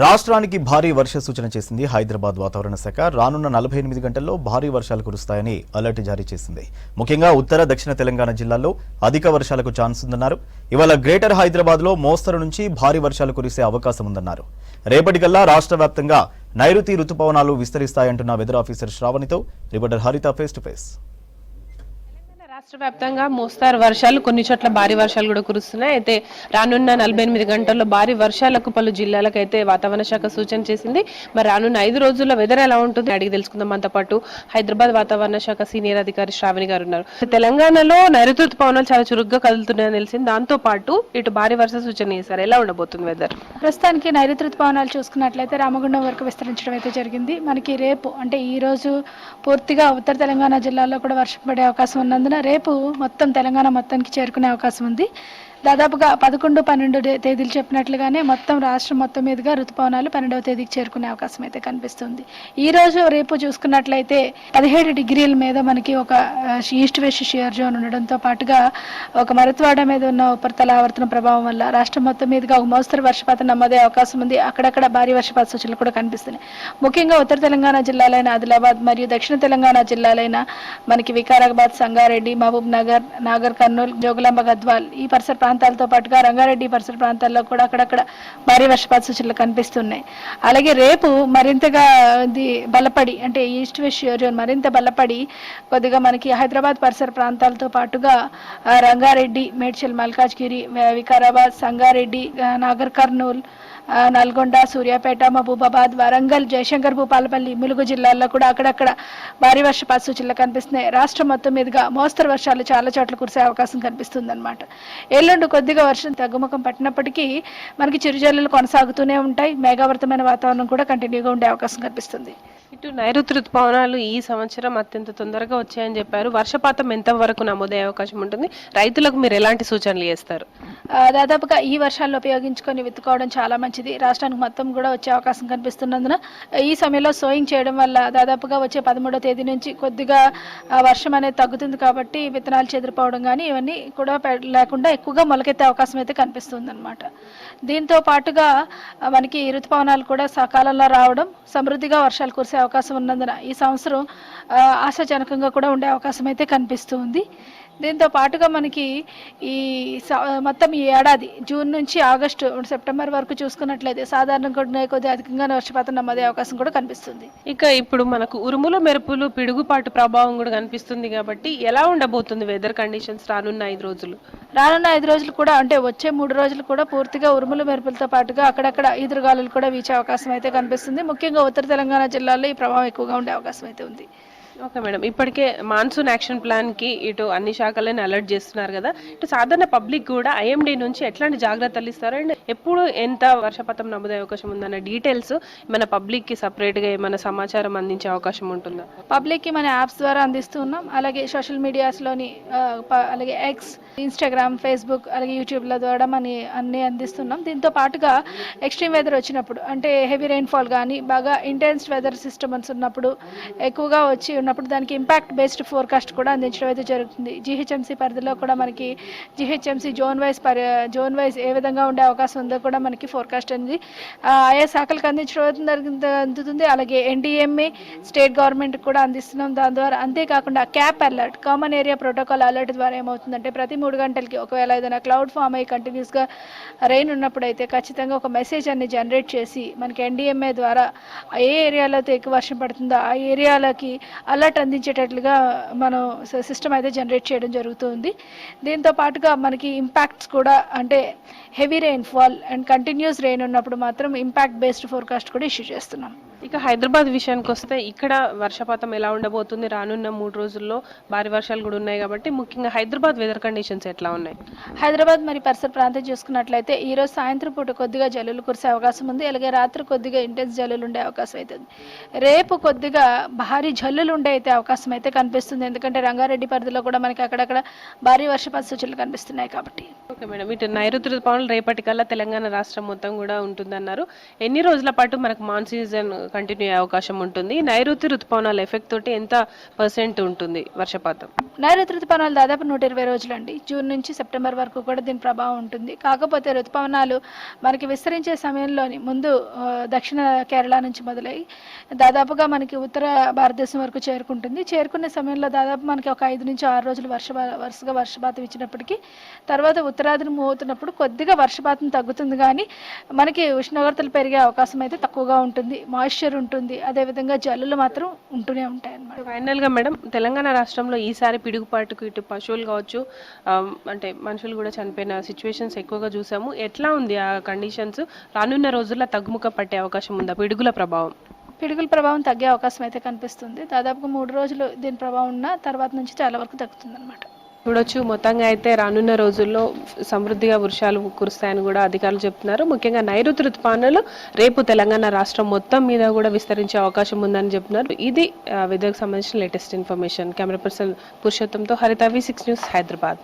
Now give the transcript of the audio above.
రాష్ట్రానికి భారీ వర్ష సూచన చేసింది హైదరాబాద్ వాతావరణ శాఖ. రానున్న 48 గంటల్లో భారీ వర్షాలు కురుస్తాయని అలర్ట్ జారీ చేసింది. ముఖ్యంగా ఉత్తర దక్షిణ తెలంగాణ జిల్లాల్లో అధిక వర్షాలకు ఛాన్స్ ఉందన్నారు. ఇవాళ గ్రేటర్ హైదరాబాద్ లో మోస్తరు నుంచి భారీ వర్షాలు కురిసే అవకాశం ఉందన్నారు. రేపటికల్లా రాష్ట్ర వ్యాప్తంగా నైరుతి రుతుపవనాలు విస్తరిస్తాయంటున్న వెదర్ ఆఫీసర్ శ్రావణితో రిపోర్టర్ హరిత ఫేస్ టు ఫేస్. రాష్ట్ర వ్యాప్తంగా మోస్తారు వర్షాలు, కొన్ని చోట్ల భారీ వర్షాలు కూడా కురుస్తున్నాయి. అయితే రానున్న 48 గంటల్లో భారీ వర్షాలకు పలు జిల్లాలకు అయితే వాతావరణ శాఖ సూచన చేసింది. మరి రానున్న 5 రోజుల్లో వెదర్ ఎలా ఉంటుంది అడిగి తెలుసుకుందాం. మనతో పాటు హైదరాబాద్ వాతావరణ శాఖ సీనియర్ అధికారి శ్రావణి గారు ఉన్నారు. తెలంగాణలో నైరుతి ఋతుపవనాలు చాలా చురుగ్గా కదులుతున్నాయని తెలిసింది. దాంతో పాటు ఇటు భారీ వర్ష సూచన చేశారు. ఎలా ఉండబోతుంది వెదర్? ప్రస్తుతానికి నైరుతి ఋతుపవనాలు చూసుకున్నట్లయితే రామగుండం వరకు విస్తరించడం అయితే జరిగింది. మనకి రేపు అంటే ఈ రోజు పూర్తిగా ఉత్తర తెలంగాణ జిల్లాల్లో కూడా వర్షం పడే అవకాశం ఉన్నందున రేపు మొత్తం తెలంగాణ మొత్తానికి చేరుకునే అవకాశం ఉంది. దాదాపుగా 11, 12 తేదీలు చెప్పినట్లుగానే మొత్తం రాష్ట్రం మొత్తం మీదుగా ఋతుపవనాలు 12వ తేదీకి చేరుకునే అవకాశం అయితే కనిపిస్తుంది. ఈ రోజు రేపు చూసుకున్నట్లయితే 17 డిగ్రీల మీద మనకి ఒక ఈస్ట్ వెస్ట్ షియర్ జోన్ ఉండడంతో పాటుగా ఒక మరత్వాడ మీద ఉన్న ఉపరితల ఆవర్తన ప్రభావం వల్ల రాష్ట్రం మొత్తం మీదుగా ఒక మోస్తరు వర్షపాతం నమోదే అవకాశం ఉంది. అక్కడక్కడ భారీ వర్షపాత సూచనలు కూడా కనిపిస్తున్నాయి. ముఖ్యంగా ఉత్తర తెలంగాణ జిల్లాలైన ఆదిలాబాద్ మరియు దక్షిణ తెలంగాణ జిల్లాలైన మనకి వికారాబాద్, సంగారెడ్డి, మహబూబ్ నగర్, నాగర్ కర్నూల్, జోగులాంబ, గద్వాల్ ఈ పరిసర ప్రాంతాలతో పాటుగా రంగారెడ్డి పరిసర ప్రాంతాల్లో కూడా అక్కడక్కడ భారీ వర్షపాత సూచనలు కనిపిస్తున్నాయి. అలాగే రేపు మరింతగా ఇది బలపడి అంటే ఈస్ట్ వెస్ట్ జోన్ మరింత బలపడి కొద్దిగా మనకి హైదరాబాద్ పరిసర ప్రాంతాలతో పాటుగా రంగారెడ్డి, మేడ్చల్, మల్కాజ్గిరి, వికారాబాద్, సంగారెడ్డి, నాగర్ కర్నూల్, నల్గొండ, సూర్యాపేట, మహబూబాబాద్, వరంగల్, జయశంకర్, భూపాలపల్లి, ములుగు జిల్లాల్లో కూడా అక్కడక్కడ భారీ వర్షపాత సూచనలు కనిపిస్తున్నాయి. రాష్ట్రం మొత్తం మీదుగా మోస్తరు వర్షాలు చాలా చోట్ల కురిసే అవకాశం కనిపిస్తుంది అనమాట. ఎల్లుండి కొద్దిగా వర్షం తగ్గుముఖం పట్టినప్పటికీ మనకి చిరుజల్లులు కొనసాగుతూనే ఉంటాయి. మేఘావృతమైన వాతావరణం కూడా కంటిన్యూగా ఉండే అవకాశం కనిపిస్తుంది. ఇటు నైరుతి ఋతుపవనాలు ఈ సంవత్సరం అత్యంత తొందరగా వచ్చాయని చెప్పారు. వర్షపాతం ఎంత వరకు నమోదయ్యే అవకాశం ఉంటుంది? రైతులకు మీరు ఎలాంటి సూచనలు చేస్తారు? దాదాపుగా ఈ వర్షాలను ఉపయోగించుకొని విత్తుకోవడం చాలా మంచిది. రాష్ట్రానికి మొత్తం కూడా వచ్చే అవకాశం కనిపిస్తున్నందున ఈ సమయంలో సోయింగ్ చేయడం వల్ల దాదాపుగా వచ్చే 13వ తేదీ నుంచి కొద్దిగా వర్షం అనేది తగ్గుతుంది. కాబట్టి విత్తనాలు చెదిరిపోవడం కానీ ఇవన్నీ కూడా లేకుండా ఎక్కువగా మొలకెత్తే అవకాశం అయితే కనిపిస్తుంది అనమాట. దీంతో పాటుగా మనకి ఋతుపవనాలు కూడా సకాలంలో రావడం, సమృద్ధిగా వర్షాలు కురిసే అవకాశం ఉన్నందున ఈ సంవత్సరం ఆశాజనకంగా కూడా ఉండే అవకాశం అయితే కనిపిస్తుంది. దీంతో పాటుగా మనకి ఈ మొత్తం ఈ ఏడాది జూన్ నుంచి ఆగస్టు, సెప్టెంబర్ వరకు చూసుకున్నట్లయితే సాధారణంగా కొద్దిగా అధికంగా వర్షపాతం నమోదే అవకాశం కూడా కనిపిస్తుంది. ఇక ఇప్పుడు మనకు ఉరుములు, మెరుపులు, పిడుగుపాటు ప్రభావం కూడా కనిపిస్తుంది. కాబట్టి ఎలా ఉండబోతుంది వెదర్ కండిషన్స్ రానున్న 5 రోజులు? రానున్న 5 రోజులు కూడా అంటే వచ్చే 3 రోజులు కూడా పూర్తిగా ఉరుములు, మెరుపులతో పాటుగా అక్కడక్కడ ఈదురుగాలులు కూడా వీచే అవకాశం అయితే కనిపిస్తుంది. ముఖ్యంగా ఉత్తర తెలంగాణ జిల్లాలో ఈ ప్రభావం ఎక్కువగా ఉండే అవకాశం అయితే ఉంది. ఓకే మేడం, ఇప్పటికే మాన్సూన్ యాక్షన్ ప్లాన్ కి ఇటు అన్ని శాఖలను అలర్ట్ చేస్తున్నారు కదా, ఇటు సాధారణ పబ్లిక్ కూడా ఐఎండీ నుంచి ఎట్లాంటి జాగ్రత్తలు ఇస్తారు అండ్ ఎప్పుడు ఎంత వర్షపాతం నమోదే అవకాశం ఉందన్న డీటెయిల్స్ మన పబ్లిక్ కి సపరేట్ గా ఏమైనా సమాచారం అందించే అవకాశం ఉంటుందా? పబ్లిక్ కి మన యాప్స్ ద్వారా అందిస్తున్నాం. అలాగే సోషల్ మీడియాస్ లోని అలాగే ఎక్స్, ఇన్స్టాగ్రామ్, ఫేస్బుక్, అలాగే యూట్యూబ్ల ద్వారా అన్ని అందిస్తున్నాం. దీంతో పాటుగా ఎక్స్ట్రీమ్ వెదర్ వచ్చినప్పుడు అంటే హెవీ రెయిన్ఫాల్ కానీ బాగా ఇంటెన్స్ వెదర్ సిస్టమ్స్ ఉన్నప్పుడు ఎక్కువగా వచ్చి ఉన్నప్పుడు దానికి ఇంపాక్ట్ బేస్డ్ ఫోర్కాస్ట్ కూడా అందించడం అయితే జరుగుతుంది. జీహెచ్ఎంసీ పరిధిలో కూడా మనకి జీహెచ్ఎంసీ జోన్ వైజ్ ఏ విధంగా ఉండే అవకాశం ఉందో కూడా మనకి ఫోర్కాస్ట్ అనేది ఆయా శాఖలకు అందించడం అందుతుంది. అలాగే ఎన్డీఎంఏ, స్టేట్ గవర్నమెంట్ కూడా అందిస్తున్నాం. దాని ద్వారా అంతేకాకుండా cap alert, common area protocol alert ద్వారా ఏమవుతుందంటే ప్రతి 3 గంటలకి ఒకవేళ ఏదైనా క్లౌడ్ ఫామ్ అయ్యి కంటిన్యూస్గా రెయిన్ ఉన్నప్పుడు అయితే ఖచ్చితంగా ఒక మెసేజ్ అన్ని జనరేట్ చేసి మనకి ఎన్డీఎంఏ ద్వారా ఏ ఏరియాలో అయితే ఎక్కువ వర్షం పడుతుందో ఆ ఏరియాలకి అలర్ట్ అందించేటట్లుగా మనం సిస్టమ్ అయితే జనరేట్ చేయడం జరుగుతుంది. దీంతో పాటుగా మనకి ఇంపాక్ట్స్ కూడా అంటే heavy rainfall and continuous rain ఉన్నప్పుడు మాత్రం ఇంపాక్ట్ బేస్డ్ ఫోర్కాస్ట్ కూడా ఇష్యూ చేస్తున్నాం. ఇక హైదరాబాద్ విషయానికి వస్తే ఇక్కడ వర్షపాతం ఎలా ఉండబోతుంది? రానున్న 3 రోజుల్లో భారీ వర్షాలు కూడా ఉన్నాయి కాబట్టి ముఖ్యంగా హైదరాబాద్ వెదర్ కండిషన్స్ ఎట్లా ఉన్నాయి? హైదరాబాద్ మరి పరిసర ప్రాంతం చూసుకున్నట్లయితే ఈ రోజు సాయంత్రం పూట కొద్దిగా జల్లులు కురిసే అవకాశం ఉంది. అలాగే రాత్రి కొద్దిగా ఇంటెన్స్ జల్లులు ఉండే అవకాశం అయితే ఉంది. రేపు కొద్దిగా భారీ జల్లులు ఉండే అయితే అవకాశం అయితే కనిపిస్తుంది. ఎందుకంటే రంగారెడ్డి పరిధిలో కూడా మనకి అక్కడక్కడ భారీ వర్షపాత సూచనలు కనిపిస్తున్నాయి కాబట్టి. ఓకే మేడం, ఇటు నైరుతి ఋతుపవనాలు రేపటికల్లా తెలంగాణ రాష్ట్రం మొత్తం కూడా ఉంటుందన్నారు. ఎన్ని రోజుల పాటు మనకు మాన్సూన్ కంటిన్యూ అయ్యే అవకాశం ఉంటుంది. నైరుతి ఋతుపవనాల ఎఫెక్ట్ తోటి ఎంత % ఉంటుంది వర్షపాతం? నైరుతి ఋతుపవనాలు దాదాపు 120 రోజులండి. జూన్ నుంచి సెప్టెంబర్ వరకు కూడా దీని ప్రభావం ఉంటుంది. కాకపోతే ఋతుపవనాలు మనకి విస్తరించే సమయంలోని ముందు దక్షిణ కేరళ నుంచి మొదలై దాదాపుగా మనకి ఉత్తర భారతదేశం వరకు చేరుకుంటుంది. చేరుకునే సమయంలో దాదాపు మనకి ఒక 5 నుంచి 6 రోజులు వరుసగా వర్షపాతం ఇచ్చినప్పటికీ తర్వాత ఉత్తరాదిని మూవ్ అవుతున్నప్పుడు కొద్దిగా వర్షపాతం తగ్గుతుంది, కానీ మనకి ఉష్ణోగ్రతలు పెరిగే అవకాశం అయితే తక్కువగా ఉంటుంది. మాయిశ్చర్ ఉంటుంది, అదేవిధంగా జల్లులు మాత్రం ఉంటూనే ఉంటాయి అన్నమాట. ఫైనల్ గా మేడం, తెలంగాణ రాష్ట్రంలో ఈసారి పిడుగుపాటుకు ఇటు పశువులు కావచ్చు, అంటే మనుషులు కూడా చనిపోయిన సిచ్యువేషన్స్ ఎక్కువగా చూసాము. ఎట్లా ఉంది ఆ కండిషన్స్? రానున్న రోజుల్లో తగ్గుముఖ పట్టే అవకాశం ఉందా పిడుగుల ప్రభావం? పిడుగుల ప్రభావం తగ్గే అవకాశం అయితే కనిపిస్తుంది. దాదాపుగా 3 రోజులు దీని ప్రభావం ఉన్న తర్వాత నుంచి చాలా వరకు తగ్గుతుంది అనమాట. చూడొచ్చు, మొత్తంగా అయితే రానున్న రోజుల్లో సమృద్ధిగా వర్షాలు కురుస్తాయని కూడా అధికారులు చెప్తున్నారు. ముఖ్యంగా నైరుతి ఋతుపవనాలు రేపు తెలంగాణ రాష్ట్రం మొత్తం మీద కూడా విస్తరించే అవకాశం ఉందని చెప్తున్నారు. ఇది వెదర్కి సంబంధించిన లేటెస్ట్ ఇన్ఫర్మేషన్. కెమెరా పర్సన్ పురుషోత్తంతో హరిత, V6 న్యూస్, హైదరాబాద్.